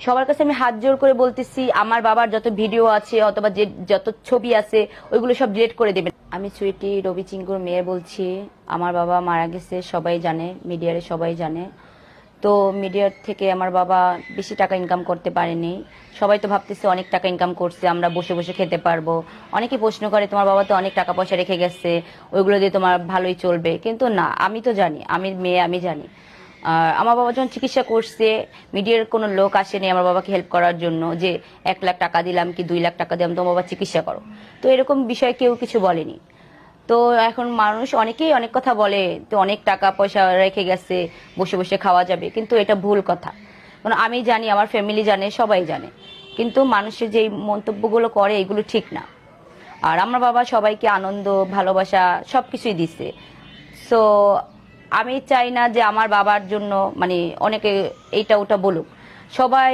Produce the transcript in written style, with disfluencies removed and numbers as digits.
সবার কাছে আমি হাত জোর করে বলতেছি, আমার বাবার যত ভিডিও আছে অথবা যে যত ছবি আছে ওইগুলো সব ডিলিট করে দেবেন। আমি সুইটি রবি চিঙ্কুর মেয়ে বলছি। আমার বাবা মারা গেছে, সবাই জানে, মিডিয়ারে সবাই জানে। তো মিডিয়ার থেকে আমার বাবা বেশি টাকা ইনকাম করতে পারেনি। সবাই তো ভাবতেছে অনেক টাকা ইনকাম করছে, আমরা বসে বসে খেতে পারবো। অনেকে প্রশ্ন করে তোমার বাবা তো অনেক টাকা পয়সা রেখে গেছে, ওইগুলো দিয়ে তোমার ভালোই চলবে। কিন্তু না, আমি তো জানি, আমি মেয়ে, আমি জানি। আর আমার বাবা যখন চিকিৎসা করছে, মিডিয়ার কোনো লোক আসেনি আমার বাবাকে হেল্প করার জন্য যে 1 লাখ টাকা দিলাম কি 2 লাখ টাকা দিলাম তোমার বাবা চিকিৎসা করো। তো এরকম বিষয়ে কেউ কিছু বলেনি। তো এখন মানুষ অনেকেই অনেক কথা বলে, তো অনেক টাকা পয়সা রেখে গেছে, বসে বসে খাওয়া যাবে, কিন্তু এটা ভুল কথা। কারণ আমি জানি, আমার ফ্যামিলি জানে, সবাই জানে, কিন্তু মানুষের যে মন্তব্যগুলো করে এগুলো ঠিক না। আর আমার বাবা সবাইকে আনন্দ, ভালোবাসা সবকিছুই দিছে। সো আমি চাই না যে আমার বাবার জন্য মানে অনেকে এইটা ওটা বলুক। সবাই